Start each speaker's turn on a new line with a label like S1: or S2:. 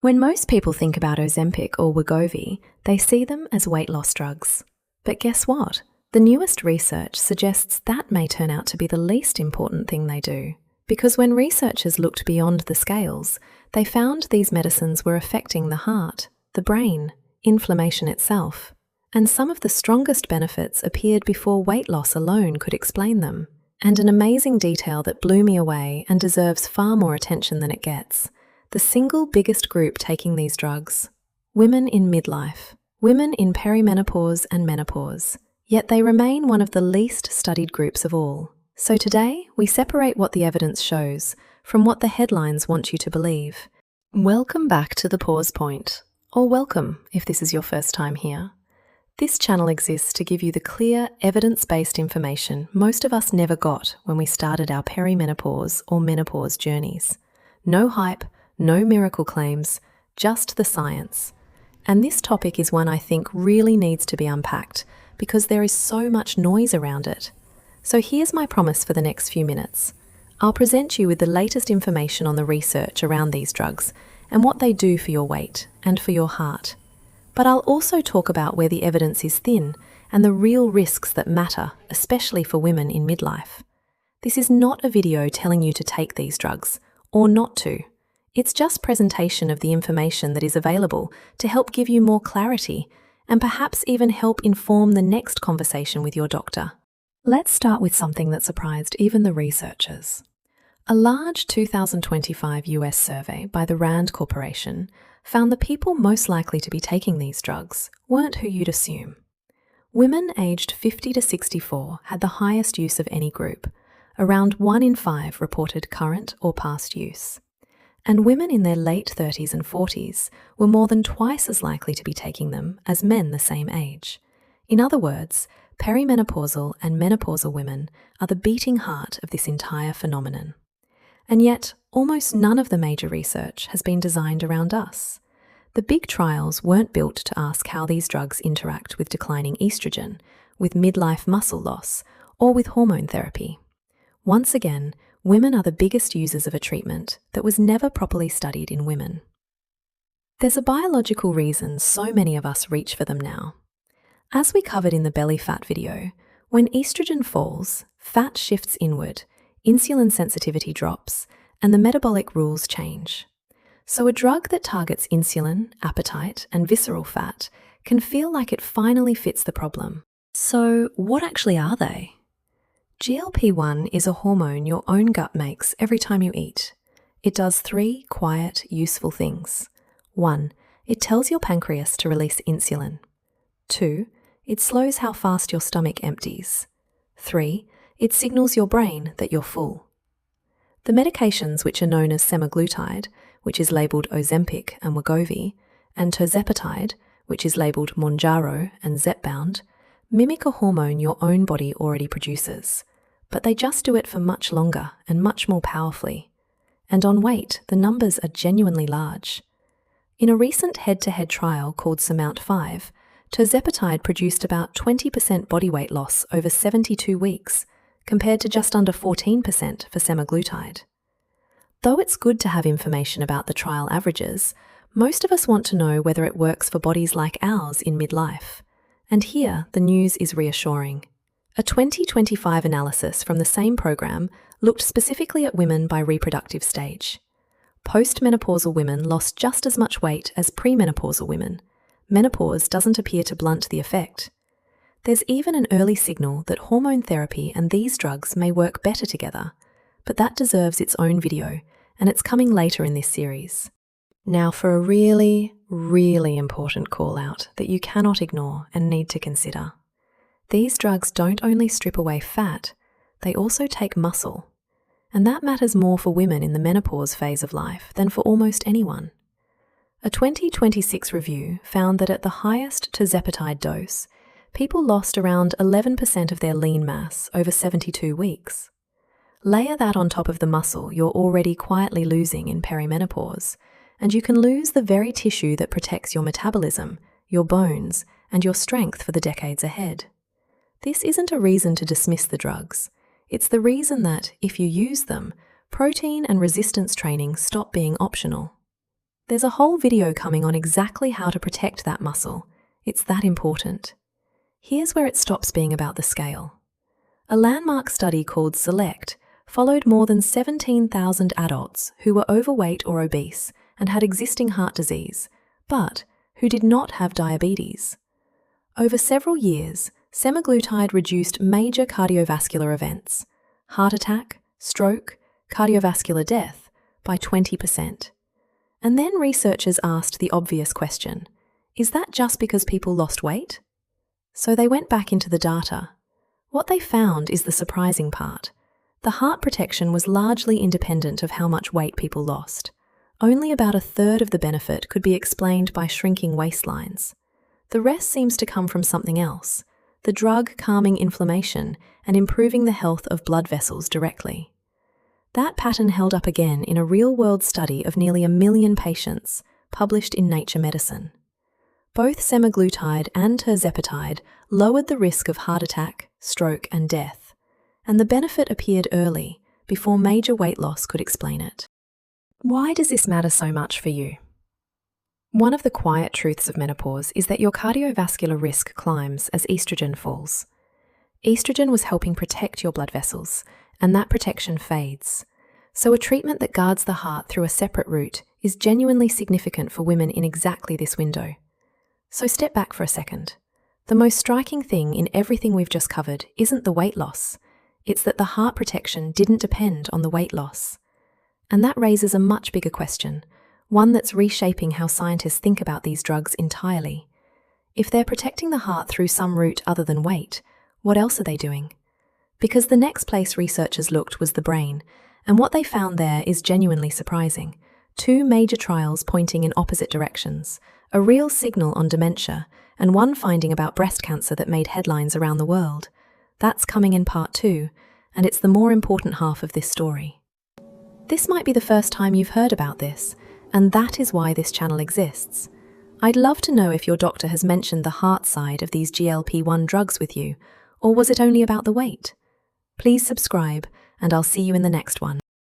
S1: When most people think about Ozempic or Wegovy, they see them as weight loss drugs. But guess what? The newest research suggests that may turn out to be the least important thing they do. Because when researchers looked beyond the scales, they found these medicines were affecting the heart, the brain, inflammation itself. And some of the strongest benefits appeared before weight loss alone could explain them. And an amazing detail that blew me away and deserves far more attention than it gets. The single biggest group taking these drugs: women in midlife, women in perimenopause and menopause. Yet they remain one of the least studied groups of all. So today, we separate what the evidence shows from what the headlines want you to believe. Welcome back to the Pause Point, or welcome if this is your first time here. This channel exists to give you the clear, evidence-based information most of us never got when we started our perimenopause or menopause journeys. No hype, no miracle claims, just the science. And this topic is one I think really needs to be unpacked because there is so much noise around it. So here's my promise for the next few minutes. I'll present you with the latest information on the research around these drugs and what they do for your weight and for your heart. But I'll also talk about where the evidence is thin and the real risks that matter, especially for women in midlife. This is not a video telling you to take these drugs, or not to. It's just presentation of the information that is available to help give you more clarity and perhaps even help inform the next conversation with your doctor. Let's start with something that surprised even the researchers. A large 2025 US survey by the Rand Corporation found the people most likely to be taking these drugs weren't who you'd assume. Women aged 50 to 64 had the highest use of any group. Around 1 in 5 reported current or past use. And women in their late 30s and 40s were more than twice as likely to be taking them as men the same age. In other words, perimenopausal and menopausal women are the beating heart of this entire phenomenon. And yet, almost none of the major research has been designed around us. The big trials weren't built to ask how these drugs interact with declining estrogen, with midlife muscle loss, or with hormone therapy. Once again, women are the biggest users of a treatment that was never properly studied in women. There's a biological reason so many of us reach for them now. As we covered in the belly fat video, when estrogen falls, fat shifts inward, insulin sensitivity drops, and the metabolic rules change. So a drug that targets insulin, appetite, and visceral fat can feel like it finally fits the problem. So what actually are they? GLP-1 is a hormone your own gut makes every time you eat. It does 3 quiet, useful things. 1. It tells your pancreas to release insulin. 2. It slows how fast your stomach empties. 3. It signals your brain that you're full. The medications, which are known as semaglutide, which is labelled Ozempic and Wegovy, and tirzepatide, which is labelled Mounjaro and Zepbound, mimic a hormone your own body already produces. But they just do it for much longer and much more powerfully. And on weight, the numbers are genuinely large. In a recent head-to-head trial called SURMOUNT-5, tirzepatide produced about 20% body weight loss over 72 weeks, compared to just under 14% for semaglutide. Though it's good to have information about the trial averages, most of us want to know whether it works for bodies like ours in midlife. And here, the news is reassuring. A 2025 analysis from the same program looked specifically at women by reproductive stage. Postmenopausal women lost just as much weight as premenopausal women. Menopause doesn't appear to blunt the effect. There's even an early signal that hormone therapy and these drugs may work better together, but that deserves its own video, and it's coming later in this series. Now for a really, really important call-out that you cannot ignore and need to consider. These drugs don't only strip away fat, they also take muscle. And that matters more for women in the menopause phase of life than for almost anyone. A 2026 review found that at the highest tirzepatide dose, people lost around 11% of their lean mass over 72 weeks. Layer that on top of the muscle you're already quietly losing in perimenopause, and you can lose the very tissue that protects your metabolism, your bones, and your strength for the decades ahead. This isn't a reason to dismiss the drugs. It's the reason that, if you use them, protein and resistance training stop being optional. There's a whole video coming on exactly how to protect that muscle. It's that important. Here's where it stops being about the scale. A landmark study called SELECT followed more than 17,000 adults who were overweight or obese and had existing heart disease, but who did not have diabetes. Over several years, semaglutide reduced major cardiovascular events, heart attack, stroke, cardiovascular death, by 20%. And then researchers asked the obvious question, is that just because people lost weight? So they went back into the data. What they found is the surprising part. The heart protection was largely independent of how much weight people lost. Only about a third of the benefit could be explained by shrinking waistlines. The rest seems to come from something else, the drug calming inflammation and improving the health of blood vessels directly. That pattern held up again in a real-world study of nearly 1 million patients, published in Nature Medicine. Both semaglutide and tirzepatide lowered the risk of heart attack, stroke, and death, and the benefit appeared early, before major weight loss could explain it. Why does this matter so much for you? One of the quiet truths of menopause is that your cardiovascular risk climbs as estrogen falls. Estrogen was helping protect your blood vessels, and that protection fades. So a treatment that guards the heart through a separate route is genuinely significant for women in exactly this window. So step back for a second. The most striking thing in everything we've just covered isn't the weight loss. It's that the heart protection didn't depend on the weight loss. And that raises a much bigger question, one that's reshaping how scientists think about these drugs entirely. If they're protecting the heart through some route other than weight, what else are they doing? Because the next place researchers looked was the brain, and what they found there is genuinely surprising. 2 major trials pointing in opposite directions, a real signal on dementia, and one finding about breast cancer that made headlines around the world. That's coming in part 2, and it's the more important half of this story. This might be the first time you've heard about this, and that is why this channel exists. I'd love to know if your doctor has mentioned the heart side of these GLP-1 drugs with you, or was it only about the weight? Please subscribe, and I'll see you in the next one.